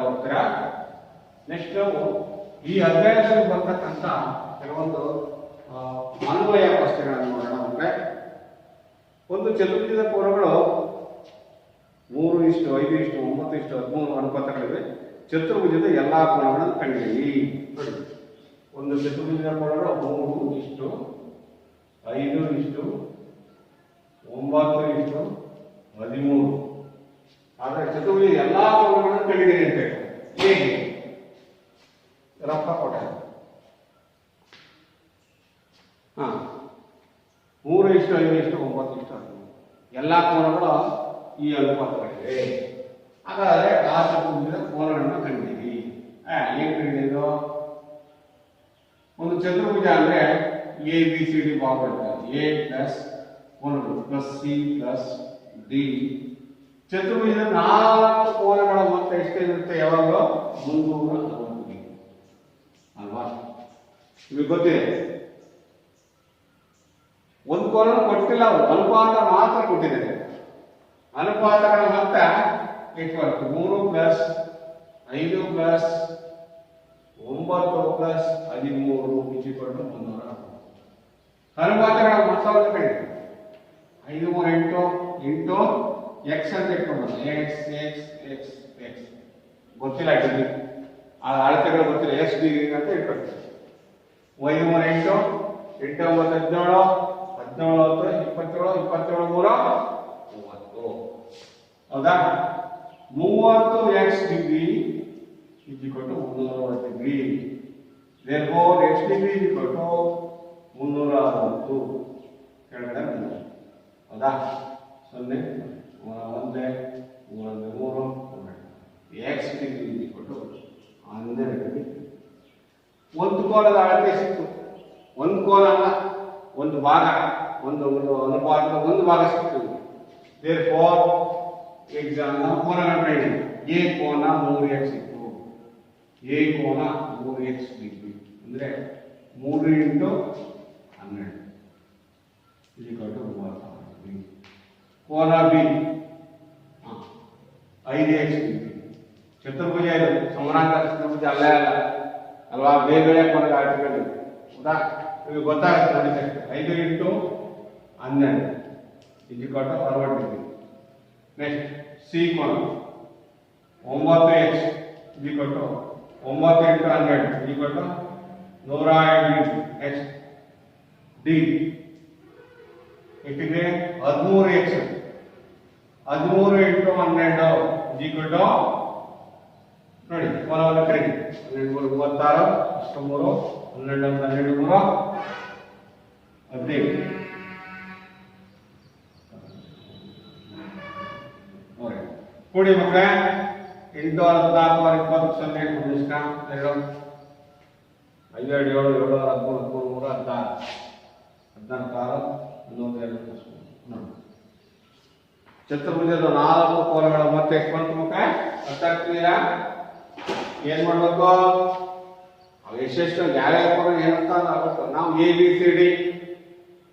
ಹೋಗ್ತೀರಾ. ನೆಕ್ಸ್ಟ್ ನಾವು ಈ ಅಭ್ಯಾಸದಲ್ಲಿ ಬರ್ತಕ್ಕಂಥ ಕೆಲವೊಂದು ಅನ್ವಯ ಪ್ರಶ್ನೆಗಳನ್ನು ನೋಡೋಣ. ಒಂದು ಚತುರ್ಭುಜದ ಕೋನಗಳು 3:5:9:13 ಅನುಪಾತಗಳಿವೆ. ಚತುರ್ಭುಜದ ಎಲ್ಲಾ ಕೋನಗಳನ್ನು ಕಂಡಿರಿ. ಒಂದು ಚತುರ್ಭುಜದ ಕೋನಗಳು 3:5:9:13. ಆದರೆ ಚತುರ್ಭುಜದ ಎಲ್ಲಾ ಕೋನಗಳನ್ನು ಕಂಡಿರಿ ಅಂತ ಹೇಗೆ ರಫ ಕೊಟ್ಟ 3:5:9:13 ಎಲ್ಲಾ ಕೋನಗಳು ಈ ಅನುಪಾತಗಳಿವೆ. ಹಾಗಾದ್ರೆ ಆ ಚತುರ್ಭುಜದ ಕೋನಗಳನ್ನು ಕಂಡಿದ್ದೀವಿ. ಏನ್ ಕಂಡಿದ್ದು? ಒಂದು ಚತುರ್ಭುಜ ಅಂದ್ರೆ ABCD ಭಾಗ A ಪ್ಲಸ್ ಕೋನಗಳು ಪ್ಲಸ್ C ಪ್ಲಸ್ D. ಚತುರ್ಭುಜದ 4 ಕೋನಗಳ ಮೊತ್ತ ಎಷ್ಟಿರುತ್ತೆ? ಯಾವಾಗಲೂ 360 ಅಲ್ವಾ? ನಿಮಗೆ ಗೊತ್ತಿದೆ. ಒಂದು ಕೋನ ಕೊಟ್ಟಿಲ್ಲ, ಅನುಪಾತ ಮಾತ್ರ ಕೊಟ್ಟಿದ್ದಾರೆ. ಅನುಪಾತಗಳ ಮೊತ್ತ ಎಷ್ಟು ಬರುತ್ತೆ? 3 ಪ್ಲಸ್ 5 ಪ್ಲಸ್ 9 ಪ್ಲಸ್ 13 360. ಅನುಪಾತಗಳ ಮೊತ್ತವನ್ನು ಕಡಿಮೆ 5 3 8 x ಅಂತ ಇಟ್ಕೊಂಡು x ಗೊತ್ತಿಲ್ಲ, ಆ ಅಳತೆಗಳು ಗೊತ್ತಿಲ್ಲ, ಎಷ್ಟು ಡಿಗ್ರಿ ಅಂತ ಇಟ್ಕೊಳ್ತೀವಿ. 5 3 8 8 9 17 17 27 27 3 30. ಹೌದಾ? 30x degree is equal to 360 degree. therefore x degree is equal to 360 ಕೆಳಗಡೆ ಬಂದಿದೆ. ಹೌದಾ? 0 1 3 x degree is equal to 12 degree. ಒಂದು ಕೋನದ ಅಳತೆ ಸಿಕ್ತು. ಒಂದು ಕೋನ ಒಂದು ಭಾಗ, ಒಂದು ಅನುಪಾತದ ಒಂದು ಭಾಗ ಸಿಕ್ತು. therefore ನಾವು ಕೋನಗಳನ್ನು ಕಂಡಿದ್ದೀವಿ. A ಕೋನ 3x ಇತ್ತು. A ಕೋನ 3x ಡಿಗ್ರಿ ಅಂದ್ರೆ 3 × 12 is equal to 36 ಡಿಗ್ರಿ. ಕೋನ B 5x ಡಿಗ್ರಿ. ಚತುರ್ಭುಜ ಇದು, ಸಮಾನಾಂತರ ಚತುರ್ಭುಜ ಅಲ್ಲೇ ಅಲ್ವಾ? ಬೇರೆ ಬೇರೆ ಕೋನದ ಅಳತೆಗಳು. ಹೌದಾ? ನಿಮಗೆ ಗೊತ್ತಾಗುತ್ತೆ ನೋಡಿ. 5 × 12 is equal to 60 degree. Next C ಕೋನ 9x is equal to 9 × 12 is equal to 108 degree. Next D ಎಷ್ಟಿದೆ? 13x 13 × 12 is equal to ನೋಡಿ ಕೋನವನ್ನು ಕರೀರಿ. 12 36 13 12 12 15 ಕೂಡಿ ಮಕ್ಕಳೇ. 8 14 20 0 2 5 7 7 13 16 14 ನೋಡಿ. ಚತುರ್ಭುಜದ 4 ಕೋನಗಳ ಮೊತ್ತ ಎಷ್ಟು ಬಂತು ಮಕ್ಕಳೇ? ಅರ್ಥ ಆಗ್ತಿದೆಯಾ? ಏನ್ ಮಾಡ್ಬೇಕು? ಎಷ್ಟೆಷ್ಟು ಯಾವ್ಯಾವ ಏನಂತ ಆಗುತ್ತೆ. ನಾವು ಎ ಬಿ ಸಿ ಡಿ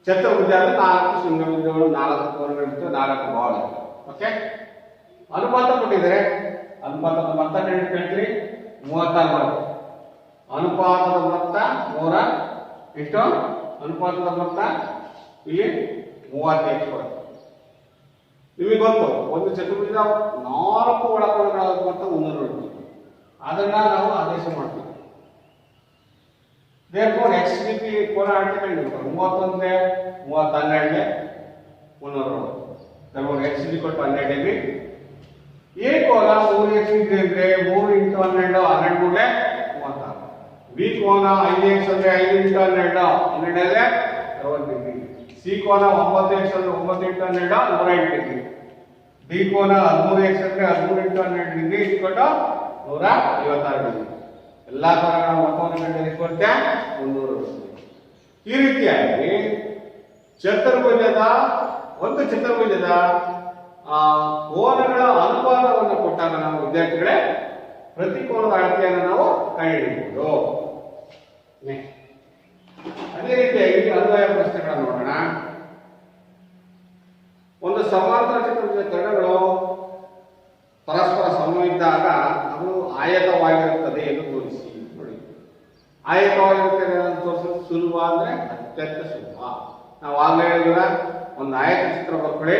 ಚತುರ್ಭುಜ ಅಂದ್ರೆ 4 ಶೃಂಗಬಿಂದುಗಳು, 4 ಕೋನಗಳಿರ್ತವೆ, 4 ಬಾಲ್ ಇರ್ತವೆ. ಓಕೆ, ಅನುಪಾತ ಕೊಟ್ಟಿದ್ದಾರೆ. ಅನುಪಾತದ ಮೊತ್ತ ಹೇಳ್ತೀರಿ 36 ಬರುತ್ತೆ. ಅನುಪಾತದ ಮೊತ್ತ 100 ಎಷ್ಟು? ಅನುಪಾತದ ಮೊತ್ತ ಇಲ್ಲಿ 38 ಬರುತ್ತೆ. ನಿಮಗೆ ಗೊತ್ತು, ಒಂದು ಚತುರ್ಭುಜದ 4 ಒಳಕೋನಗಳ ಮೊತ್ತ 300 ಇರ್ತದೆ. ಅದನ್ನ ನಾವು ಆದೇಶ ಮಾಡ್ತೀವಿ. therefore x ಗೆ ಕೋನ article 31 12 300. therefore x = 12 degree. a ಕೋನ 3x ಡಿಗ್ರಿ ಅಂದ್ರೆ 3 × 12 12 ಮೂಲೆ 36. b ಕೋನ 5x ಅಂದ್ರೆ 5 × 12 12 60 ಡಿಗ್ರಿ. c ಕೋನ 9x ಅಂದ್ರೆ 9 × 12 108 ಡಿಗ್ರಿ. d ಕೋನ 13x ಅಂದ್ರೆ 13 × 12 ಡಿಗ್ರಿ = 156 ಡಿಗ್ರಿ. ಎಲ್ಲಾ ಕೋನಗಳ ಮೊತ್ತವನ್ನು ಕಂಡುಹಿಡಿದುಕೊಳ್ಳುತ್ತೆ 300. ಈ ರೀತಿಯಾಗಿ ಒಂದು ಚತುರ್ಭುಜದ ಕೋನಗಳ ಅನುಪಾತವನ್ನು ಕೊಟ್ಟಾಗ ನಾವು ವಿದ್ಯಾರ್ಥಿಗಳೇ ಪ್ರತಿ ಕೋನದ ಅಳತೆಯನ್ನು ನಾವು ಕಂಡುಹಿಡಿಯಬಹುದು. ಅದೇ ರೀತಿಯಾಗಿ ಅನ್ವಯ ಪ್ರಶ್ನೆಗಳನ್ನು ನೋಡೋಣ. ಒಂದು ಸಮಾಂತರ ಚತುರ್ಭುಜದ ಕರ್ಣಗಳು ಪರಸ್ಪರ ಸಮವಿದ್ದಾಗ ಅದು ಆಯತವಾಗಿರುತ್ತದೆ ಎಂದು ತೋರಿಸಿ. ನೋಡಿ, ಆಯತವಾಗಿರುತ್ತದೆ ಅಂತ ತೋರಿಸೋದು ಸುಲಭ ಅಂದ್ರೆ ಅತ್ಯಂತ ಸುಲಭ. ನಾವು ಆಗಲೇ ಹೇಳಿದ್ರ, ಒಂದು ಆಯತ ಚಿತ್ರ ಬರ್ಕೊಳ್ಳಿ,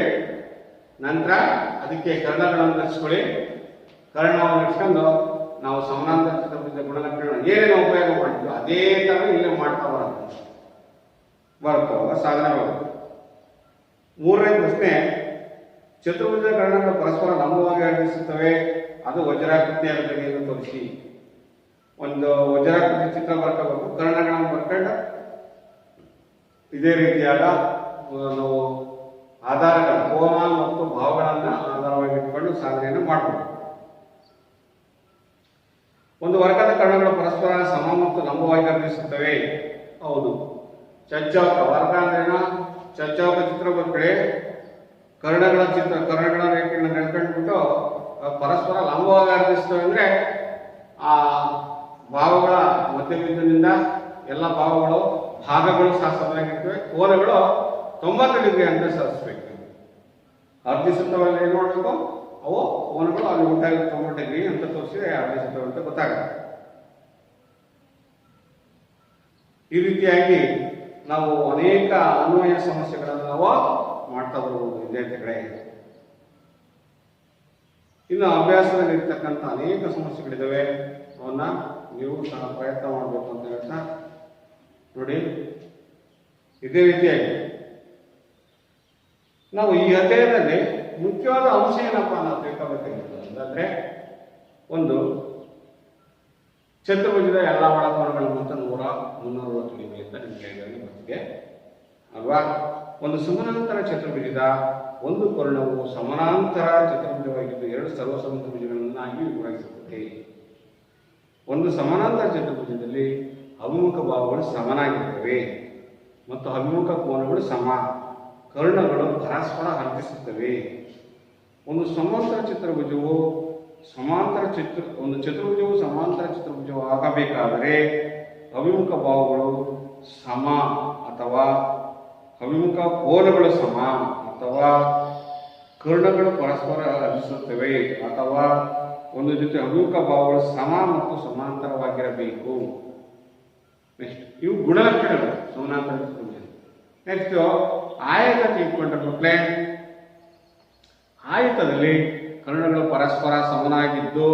ನಂತರ ಅದಕ್ಕೆ ಕರ್ಣಗಳನ್ನು ರಚಿಸ್ಕೊಳ್ಳಿ. ಕರ್ಣವನ್ನು ರಚಿಸ್ಕೊಂಡು ನಾವು ಸಮಾನಾಂತರ ಚತುರ್ಭುಜ ಗುಣಲಕ್ಷಣ ಏನೇನು ಉಪಯೋಗ ಮಾಡಿದ್ವಿ ಅದೇ ತರ ಇಲ್ಲೇ ಮಾಡ್ತಾ ಬರುತ್ತೆ ಸಾಧನೆ ಬರುತ್ತೆ. ಮೂರನೇ ಪ್ರಶ್ನೆ, ಚತುರ್ಭುಜ ಕರ್ಣಗಳು ಪರಸ್ಪರ ಲಂಬವಾಗಿ ಅರ್ಪಿಸುತ್ತವೆ, ಅದು ವಜ್ರಾಕೃತಿಯಾಗುತ್ತದೆ ಎಂದು ತೋರಿಸಿ. ಒಂದು ವಜ್ರಾಕೃತಿ ಚಿತ್ರ ಬರ್ಕೋಬೇಕು, ಕರ್ಣಗಳನ್ನು ಬರ್ಕೊಂಡು ಇದೇ ರೀತಿಯಾದ ನಾವು ಆಧಾರಗಳ ಕೋನ ಮತ್ತು ಭಾವಗಳನ್ನ ಆಧಾರವಾಗಿ ಇಟ್ಕೊಂಡು ಸಾಧನೆಯನ್ನು ಮಾಡಬೇಕು. ಒಂದು ವರ್ಗದ ಕರ್ಣಗಳು ಪರಸ್ಪರ ಸಮ ಮತ್ತು ಲಂಬವಾಗಿ ಅರ್ಪಿಸುತ್ತವೆ. ಹೌದು. ಚಚ್ಚೌಕ ವರ್ಗ ಅಂದ್ರೇನ? ಚಚ್ಚೌಕ ಚಿತ್ರ ಬರ್ಕೊಳ್ಳಿ, ಕರ್ಣಗಳ ರೇಖೆಯನ್ನು ನೆಡ್ಕೊಂಡ್ಬಿಟ್ಟು ಪರಸ್ಪರ ಲಂಬವಾಗಿ ಅರ್ಪಿಸ್ತವೆ ಅಂದ್ರೆ ಆ ಭಾವಗಳ ಮಧ್ಯಬಿಂದುವಿನಿಂದ ಎಲ್ಲ ಭಾಗಗಳು ಸಹ ಸಮನಾಗಿರ್ತವೆ. ಕೋನಗಳು 90 ಡಿಗ್ರಿ ಅಂತ ಸರಿಸಬೇಕು. ಅರ್ಧಿಸುತ್ತವೆ ಅಂದ್ರೆ ಏನ್ ಮಾಡಬೇಕು? ಅವು ಕೋನಗಳು ಅಲ್ಲಿ ಉಂಟಾಗಿ 90 ಡಿಗ್ರಿ ಅಂತ ತೋರಿಸಿದ್ರೆ ಅರ್ಧಿಸುತ್ತವೆ ಅಂತ ಗೊತ್ತಾಗುತ್ತೆ. ಈ ರೀತಿಯಾಗಿ ನಾವು ಅನೇಕ ಅನ್ವಯ ಸಮಸ್ಯೆಗಳನ್ನು ನಾವು ಮಾಡ್ತಾ ಬರ್ಬೋದು ವಿದ್ಯಾರ್ಥಿಗಳೇ. ಇನ್ನು ಅಭ್ಯಾಸದಲ್ಲಿ ಇರ್ತಕ್ಕಂಥ ಅನೇಕ ಸಮಸ್ಯೆಗಳಿದ್ದಾವೆ, ಅವನ್ನ ನೀವು ಸಹ ಪ್ರಯತ್ನ ಮಾಡಬೇಕು ಅಂತ ಹೇಳ್ತಾ ನೋಡಿ. ಇದೇ ರೀತಿಯಾಗಿ ನಾವು ಈ ಅಧ್ಯಾಯದಲ್ಲಿ ಮುಖ್ಯವಾದ ಅಂಶ ಏನಪ್ಪಾ ನಾವು ತಿಳ್ಕೋಬೇಕಾಗಿರ್ತದೆ ಅಂತಂದ್ರೆ, ಒಂದು ಚತುರ್ಭುಜದ ಎಲ್ಲ ಒಳಕೋನಗಳ ಮೊತ್ತ 100 360 ಡಿಗ್ರಿ ಅಂತ ನಿಮಗೆ ಬರ್ತಿದೆ ಅಲ್ವಾ. ಒಂದು ಸಮಾನಾಂತರ ಚತುರ್ಭುಜದ ಒಂದು ಕೋನವು ಸಮಾನಾಂತರ ಚತುರ್ಭುಜವಾಗಿದ್ದು 2 ಸರ್ವಸಮತ್ರಿಭುಜಗಳನ್ನಾಗಿ ವಿಭಾಗಿಸುತ್ತದೆ. ಒಂದು ಸಮಾನಾಂತರ ಚತುರ್ಭುಜದಲ್ಲಿ ಅಭಿಮುಖ ಭಾಗಗಳು ಸಮನಾಗಿರುತ್ತವೆ ಮತ್ತು ಅಭಿಮುಖ ಕೋನಗಳು ಸಮ. ಕರ್ಣಗಳು ಪರಸ್ಪರ ಅರ್ಪಿಸುತ್ತವೆ. ಒಂದು ಚತುರ್ಭುಜವು ಸಮಾಂತರ ಚತುರ್ಭುಜವು ಆಗಬೇಕಾದರೆ ಅಭಿಮುಖ ಭಾಗಗಳು ಸಮ ಅಥವಾ ಅಭಿಮುಖ ಕೋನಗಳು ಸಮ ಅಥವಾ ಕರ್ಣಗಳು ಪರಸ್ಪರ ಅರ್ಪಿಸುತ್ತವೆ ಅಥವಾ ಒಂದು ಜೊತೆ ಅಭಿಮುಖ ಭಾಗಗಳು ಸಮ ಮತ್ತು ಸಮಾಂತರವಾಗಿರಬೇಕು. ನೆಕ್ಸ್ಟ್ ಇವು ಗುಣಲಕ್ಷಣಗಳು ಸಮಾನಾಂತರ ಚತುರ್ಭುಜ. ನೆಕ್ಸ್ಟ್ ಆಯತ ತಿಳ್ಕೊಂಡ್ರೆ ಮಕ್ಕಳೇ, ಆಯತದಲ್ಲಿ ಕರ್ಣಗಳು ಪರಸ್ಪರ ಸಮನಾಗಿದ್ದು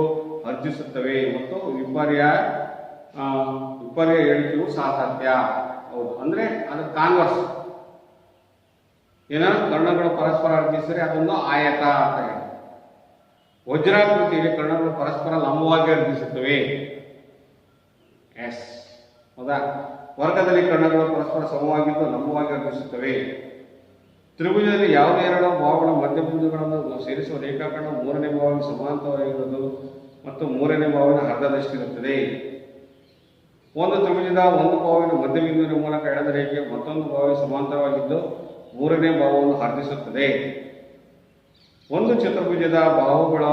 ಅರ್ಜಿಸುತ್ತವೆ ಮತ್ತು ವಿಪರ್ಯ ಹೇಳಿಕೆಯು ಸಾತತ್ಯ. ಹೌದು, ಅಂದ್ರೆ ಅದು ಕಾನ್ವರ್ಸ್. ಕರ್ಣಗಳು ಪರಸ್ಪರ ಅರ್ಜಿಸಿದರೆ ಅದೊಂದು ಆಯತ ಅಂತ ಹೇಳಿ. ವಜ್ರಾಕೃತಿಯಲ್ಲಿ ಕರ್ಣಗಳು ಪರಸ್ಪರ ಲಂಬವಾಗಿ ಅರ್ಜಿಸುತ್ತವೆ. ಎಸ್, ಹೌದಾ. ವರ್ಗದಲ್ಲಿ ಕರ್ಣಗಳು ಪರಸ್ಪರ ಸಮವಾಗಿದ್ದು ಲಂಬವಾಗಿ ಅರ್ಜಿಸುತ್ತವೆ. ತ್ರಿಭುಜದಲ್ಲಿ ಯಾವುದೇ 2 ಭಾವಗಳ ಮಧ್ಯಬಿಂದುಗಳನ್ನು ಸೇರಿಸುವ ರೇಖಾಖಂಡ 3ನೇ ಭಾವಕ್ಕೆ ಸಮಾಂತರವಾಗಿರುವುದು ಮತ್ತು 3ನೇ ಭಾವನ ಅರ್ಧದಷ್ಟಿರುತ್ತದೆ. ಒಂದು ತ್ರಿಭುಜದ ಒಂದು ಭಾವವಿನ ಮಧ್ಯಬಿಂದುವಿನ ಮೂಲಕ ಎಳೆದ ರೇಖೆ ಮತ್ತೊಂದು ಭಾವಕ್ಕೆ ಸಮಾಂತರವಾಗಿದ್ದು 3ನೇ ಭಾವವನ್ನು ಅರ್ಧಿಸುತ್ತದೆ. ಒಂದು ಚತುರ್ಭುಜದ ಬಾಹುಗಳ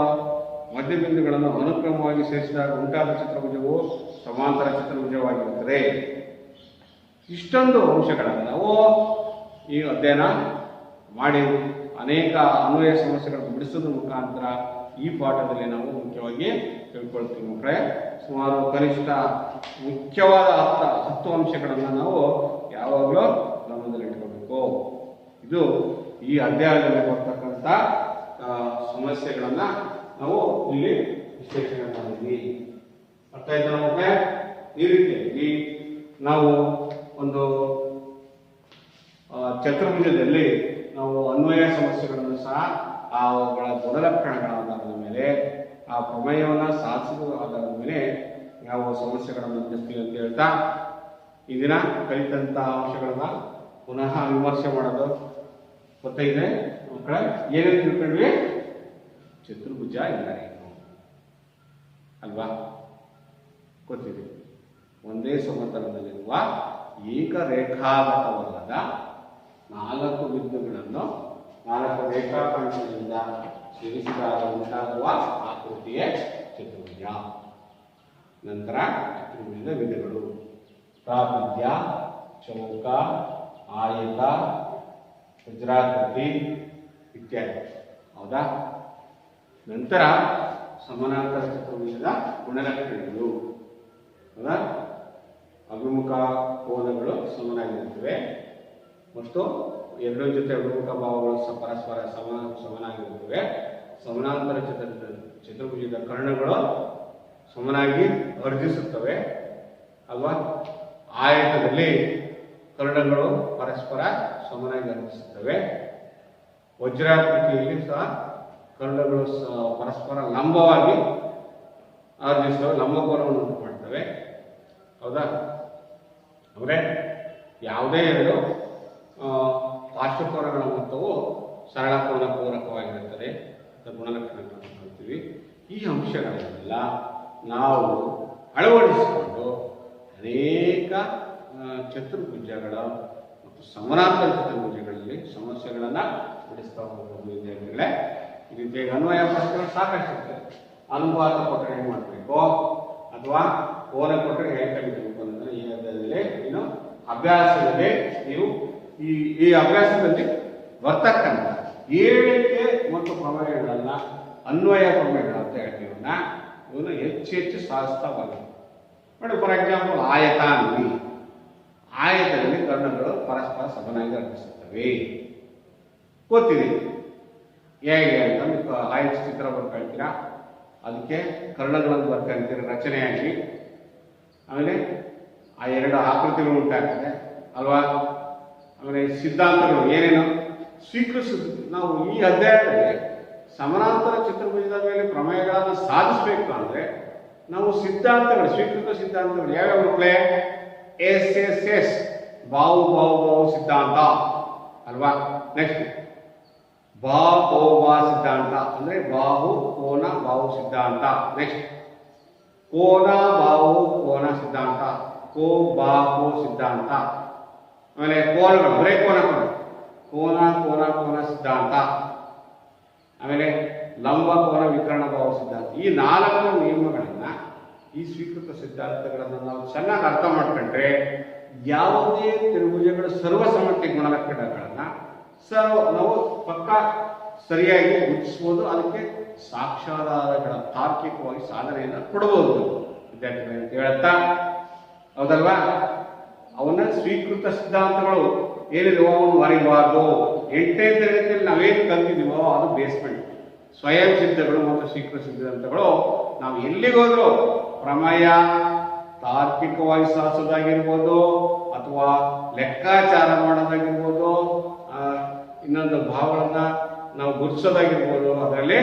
ಮಧ್ಯಬಿಂದುಗಳನ್ನು ಅನುಕ್ರಮವಾಗಿ ಸೇರಿಸಿದಾಗ ಉಂಟಾದ ಚತುರ್ಭುಜವು ಸಮಾಂತರ ಚತುರ್ಭುಜವಾಗಿರುತ್ತದೆ. ಇಷ್ಟೊಂದು ಅಂಶಗಳನ್ನು ನಾವು ಈ ಅಧ್ಯಯನ ಮಾಡಿ ಅನೇಕ ಅನ್ವಯ ಸಮಸ್ಯೆಗಳನ್ನು ಬಿಡಿಸೋದ್ರ ಮುಖಾಂತರ ಈ ಪಾಠದಲ್ಲಿ ನಾವು ಮುಖ್ಯವಾಗಿ ತಿಳ್ಕೊಳ್ತೀವಿ ಮಕ್ಕಳೇ. ಸುಮಾರು ಕನಿಷ್ಠ ಮುಖ್ಯವಾದ 10 ಅಂಶಗಳನ್ನು ನಾವು ಯಾವಾಗಲೂ ಗಮನದಲ್ಲಿಟ್ಕೋಬೇಕು. ಇದು ಈ ಅಧ್ಯಾಯದಲ್ಲಿ ಬರ್ತಕ್ಕಂಥ ಸಮಸ್ಯೆಗಳನ್ನು ನಾವು ಇಲ್ಲಿ ವಿಶ್ಲೇಷಣೆ ಮಾಡಿದ್ವಿ. ಅರ್ಥ ಆಯ್ತಾ ಮಕ್ಕಳೇ? ಈ ರೀತಿಯಾಗಿ ನಾವು ಒಂದು ಚತುರ್ಭುಜದಲ್ಲಿ ನಾವು ಅನ್ವಯ ಸಮಸ್ಯೆಗಳನ್ನು ಸಹ ಅವುಗಳ ಗುಣಲಕ್ಷಣಗಳ ಆಧಾರದ ಮೇಲೆ ಆ ಪ್ರಮೇಯವನ್ನು ಸಾಧಿಸುವ ಆಧಾರದ ಮೇಲೆ ಯಾವ ಸಮಸ್ಯೆಗಳನ್ನು ಬಿಡಿಸ್ತೀವಿ ಅಂತ ಹೇಳ್ತಾ ಈ ದಿನ ಕಲಿತಂಥ ಅಂಶಗಳನ್ನ ಪುನಃ ವಿಮರ್ಶೆ ಮಾಡೋದು ಗೊತ್ತಾಗಿದೆ ಮಕ್ಕಳ. ಏನೇನು ತಿಳ್ಕೊಂಡ್ವಿ? ಚತುರ್ಭುಜ ಎಂದರೇನು ಅಲ್ವಾ? ಗೊತ್ತಿದೆ. ಒಂದೇ ಸಮತಲದಲ್ಲಿರುವ ಏಕರೇಖಾಗತವಲ್ಲದ 4 ಬಿಂದುಗಳನ್ನು 4 ರೇಖಾಖಂಡಗಳಿಂದ ಸೇರಿಸಿದಾಗ ಉಂಟಾಗುವ ಆಕೃತಿಯೇ ಚತುರ್ಭುಜ. ನಂತರ ಚತುರ್ಭುಜದ ವಿಧಗಳು: ಪ್ರಾಪಿದ್ಯ, ಚೌಕ, ಆಯತ, ವಜ್ರಾಕೃತಿ ಇತ್ಯಾದಿ. ಹೌದಾ? ನಂತರ ಸಮಾನಾಂತರ ಚತುರ್ಭುಜದ ಗುಣಲಕ್ಷಣಗಳು. ಹೌದಾ? ಅಭಿಮುಖ ಕೋನಗಳು ಸಮನಾಗಿರುತ್ತವೆ ಮತ್ತು ಎರಡರ ಜೊತೆ ಅಭಿಮುಖ ಭಾವಗಳು ಪರಸ್ಪರ ಸಮನಾಗಿರುತ್ತವೆ. ಸಮಾನಾಂತರ ಚತುರ್ಭುಜದ ಕರ್ಣಗಳು ಸಮನಾಗಿ ವರ್ಧಿಸುತ್ತವೆ ಅಲ್ವಾ? ಆಯತದಲ್ಲಿ ಕರ್ಣಗಳು ಪರಸ್ಪರ ಸಮನಾಗಿ ವರ್ಧಿಸುತ್ತವೆ. ವಜ್ರಾಕೃತಿಯಲ್ಲಿ ಸಹ ಕರ್ಣಗಳು ಪರಸ್ಪರ ಲಂಬವಾಗಿ ವರ್ಧಿಸುತ್ತವೆ, ಲಂಬಕೋನವನ್ನು ಉಂಟು ಮಾಡ್ತವೆ. ಹೌದಾ? ಅಂದರೆ ಯಾವುದೇ ಎರಡು ಪಾರ್ಶ್ವಕೋನಗಳ ಮೊತ್ತವು ಸರಳ ಕೋನ ಪೂರಕವಾಗಿರುತ್ತದೆ ಅಂತ ಗುಣಲಕ್ಷಣಗಳನ್ನು ನೋಡ್ತೀವಿ. ಈ ಅಂಶಗಳನ್ನೆಲ್ಲ ನಾವು ಅಳವಡಿಸಿಕೊಂಡು ಅನೇಕ ಚತುರ್ಭುಜಗಳ ಮತ್ತು ಸಮಾನಾಂತರ ಚತುರ್ಭುಜಗಳಲ್ಲಿ ಸಮಸ್ಯೆಗಳನ್ನು ಬಿಡಿಸ್ತಾ ಹೋಗಬಹುದು ವಿದ್ಯಾರ್ಥಿಗಳೇ. ಈ ರೀತಿಯಾಗಿ ಅನ್ವಯ ಪ್ರಶ್ನೆಗಳು ಸಾಕಷ್ಟು ಇರ್ತದೆ. ಅನುಪಾತ ಕೊಟ್ಟರೆ ಏನು ಮಾಡಬೇಕು ಅಥವಾ ಕೋನ ಕೊಟ್ಟರೆ ಹೇಗೆ ಕಲಿಬೇಕು ಅಂದರೆ ಈ ಅಧ್ಯಾಯದಲ್ಲಿ ಇನ್ನು ಅಭ್ಯಾಸದಲ್ಲಿ ನೀವು ಈ ಅಭ್ಯಾಸದಲ್ಲಿ ಬರ್ತಕ್ಕಂಥ ಏಳಿಕೆ ಮತ್ತು ಪ್ರಮೇಯಗಳನ್ನ ಅನ್ವಯ ಪ್ರಮೇಯಗಳು ಅಂತ ಹೇಳ್ತೀವಿ. ಇವನ್ನ ಹೆಚ್ಚು ಸಾಧಿಸ್ತಾ ಬರಬೇಕು ನೋಡಿ. ಫಾರ್ ಎಕ್ಸಾಂಪಲ್ ಆಯತ ನೋಡಿ. ಆಯತದಲ್ಲಿ ಕರ್ಣಗಳು ಪರಸ್ಪರ ಸಮನಾಗಿ ವರ್ತಿಸುತ್ತವೆ. ಗೊತ್ತಿದೆ ಹೇಗೆ ಅಂತ ನೀವು ಆಯತ ಚಿತ್ರ ಬರ್ಕೊಳ್ತೀರಾ, ಅದಕ್ಕೆ ಕರ್ಣಗಳನ್ನು ಬರ್ಕೊಂತೀರ ರಚನೆಯಾಗಿ. ಆಮೇಲೆ ಆ ಎರಡು ಆಕೃತಿಗಳು ಉಂಟಾಗ್ತದೆ ಅಲ್ವಾ? ಆಮೇಲೆ ಸಿದ್ಧಾಂತಗಳು ಏನೇನು ಸ್ವೀಕರಿಸಿದ್ವಿ ನಾವು ಈ ಅಧ್ಯಾಯದಲ್ಲಿ ಸಮಾನಾಂತರ ಚತುರ್ಭುಜದ ಮೇಲೆ ಪ್ರಮೇಯಗಳನ್ನು ಸಾಧಿಸಬೇಕು ಅಂದರೆ ನಾವು ಸಿದ್ಧಾಂತಗಳು, ಸ್ವೀಕೃತ ಸಿದ್ಧಾಂತಗಳು ಯಾವ್ಯಾವ ಮಕ್ಕಳೇ? SSS ಬಾಹು ಬಾಹು ಬಾಹು ಸಿದ್ಧಾಂತ ಅಲ್ವಾ? ನೆಕ್ಸ್ಟ್ ಬಾ ಸಿದ್ಧಾಂತ ಅಂದ್ರೆ ಬಾಹು ಕೋನ ಬಾಹು ಸಿದ್ಧಾಂತ. ನೆಕ್ಸ್ಟ್ ಕೋನ ಬಾಹು ಕೋನ ಸಿದ್ಧಾಂತ, ಬಾಹು ಸಿದ್ಧಾಂತ. ಆಮೇಲೆ ಕೋನಗಳು ಬರೇ ಕೋನ ಕೋನ ಸಿದ್ಧಾಂತ. ಆಮೇಲೆ ಲಂಬ ಕೋನ ವಿಕರ್ಣ ಬಾಹು ಸಿದ್ಧಾಂತ. ಈ 4 ನಿಯಮಗಳನ್ನ, ಈ ಸ್ವೀಕೃತ ಸಿದ್ಧಾಂತಗಳನ್ನು ನಾವು ಚೆನ್ನಾಗಿ ಅರ್ಥ ಮಾಡ್ಕೊಂಡ್ರೆ ಯಾವುದೇ ತ್ರಿಭುಜಗಳ ಸರ್ವಸಮ್ಮತಿ ಗುಣಲಕ್ಷಣಗಳನ್ನ ನಾವು ಪಕ್ಕ ಸರಿಯಾಗಿ ಗುರುತಿಸಬಹುದು. ಅದಕ್ಕೆ ಸಾಕ್ಷ್ಯಾಧಾರಗಳ ತಾರ್ಕಿಕವಾಗಿ ಸಾಧನೆಯನ್ನು ಕೊಡಬಹುದು ವಿದ್ಯಾರ್ಥಿಗಳು ಅಂತ ಹೇಳುತ್ತಾ, ಹೌದಲ್ವಾ? ಅವನ್ನ ಸ್ವೀಕೃತ ಸಿದ್ಧಾಂತಗಳು ಏನಿದೆಯೋ ಅವನು ಮರಿಬಾರ್ದು. 8ನೇ ತರಗತಿಯಲ್ಲಿ ನಾವೇನು ಕಲ್ತಿದ್ದೀವೋ ಅದು ಬೇಸ್ಮೆಂಟ್. ಸ್ವಯಂ ಸಿದ್ಧಗಳು ಮತ್ತು ಸ್ವೀಕೃತ ಸಿದ್ಧಾಂತಗಳು ನಾವು ಎಲ್ಲಿಗೋದ್ರೂ ಪ್ರಮೇಯ ತಾರ್ಕಿಕವಾಗಿ ಸಾಧಿಸೋದಾಗಿರ್ಬೋದು ಅಥವಾ ಲೆಕ್ಕಾಚಾರ ಮಾಡೋದಾಗಿರ್ಬೋದು, ಇನ್ನೊಂದು ಭಾವಗಳನ್ನ ನಾವು ಗುರುತಿಸೋದಾಗಿರ್ಬೋದು, ಅದರಲ್ಲಿ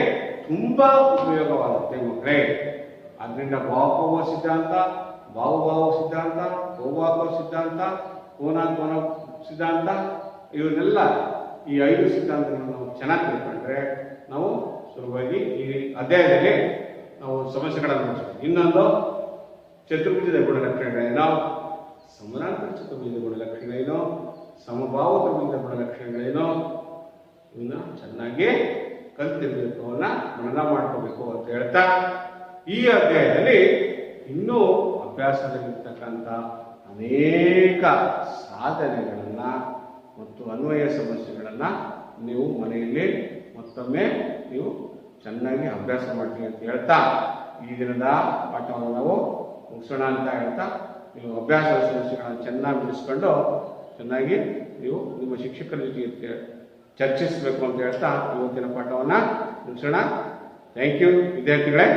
ತುಂಬಾ ಉಪಯೋಗವಾಗುತ್ತೆ ಮಕ್ಕಳೇ. ಅದರಿಂದ ಬಾಹುಕೋವ ಸಿದ್ಧಾಂತ, ಬಾಹುಭಾವ ಸಿದ್ಧಾಂತ, ಕೋವಾಕೋ ಸಿದ್ಧಾಂತ, ಕೋನ ಸಿದ್ಧಾಂತ, ಇವನ್ನೆಲ್ಲ ಈ 5 ಸಿದ್ಧಾಂತಗಳನ್ನು ನಾವು ಚೆನ್ನಾಗಿ ತಿಳ್ಕೊಂಡ್ರೆ ನಾವು ಸುಲಭವಾಗಿ ಈ ಅಧ್ಯಾಯದಲ್ಲಿ ನಾವು ಸಮಸ್ಯೆಗಳನ್ನು ಮುಗಿಸ್ತೀವಿ. ಇನ್ನೊಂದು ಚತುರ್ಭುಜದ ಗುಣಲಕ್ಷಣಗಳೇನೋ, ಸಮಾನಾಂತರ ಚತುರ್ಭುಜದ ಗುಣಲಕ್ಷಣಗಳೇನೋ, ಸಮಬಾಹು ತ್ರಿಭುಜದ ಗುಣಲಕ್ಷಣಗಳೇನೋ ಇವನ್ನ ಚೆನ್ನಾಗಿ ಕಲ್ತಿರ್ಬೇಕು, ಅವನ್ನ ಮನನ ಮಾಡ್ಕೋಬೇಕು ಅಂತ ಹೇಳ್ತಾ ಈ ಅಧ್ಯಾಯದಲ್ಲಿ ಇನ್ನೂ ಅಭ್ಯಾಸದಲ್ಲಿರ್ತಕ್ಕಂಥ ಅನೇಕ ಸಾಧನೆಗಳನ್ನ ಮತ್ತು ಅನ್ವಯ ಸಮಸ್ಯೆಗಳನ್ನ ನೀವು ಮನೆಯಲ್ಲಿ ಮತ್ತೊಮ್ಮೆ ನೀವು ಚೆನ್ನಾಗಿ ಅಭ್ಯಾಸ ಮಾಡ್ತೀವಿ ಅಂತ ಹೇಳ್ತಾ ಈ ದಿನದ ಪಾಠವನ್ನು ನಾವು ಮುಗಿಸೋಣ ಅಂತ ಹೇಳ್ತಾ ನೀವು ಅಭ್ಯಾಸದ ಸಮಸ್ಯೆಗಳನ್ನು ಚೆನ್ನಾಗಿ ಬಿಡಿಸ್ಕೊಂಡು ಚೆನ್ನಾಗಿ ನೀವು ನಿಮ್ಮ ಶಿಕ್ಷಕರ ಜೊತೆ ಚರ್ಚಿಸಬೇಕು ಅಂತ ಹೇಳ್ತಾ ಇವತ್ತಿನ ಪಾಠವನ್ನು ಮುಗಿಸೋಣ. ಥ್ಯಾಂಕ್ ಯು ವಿದ್ಯಾರ್ಥಿಗಳೇ.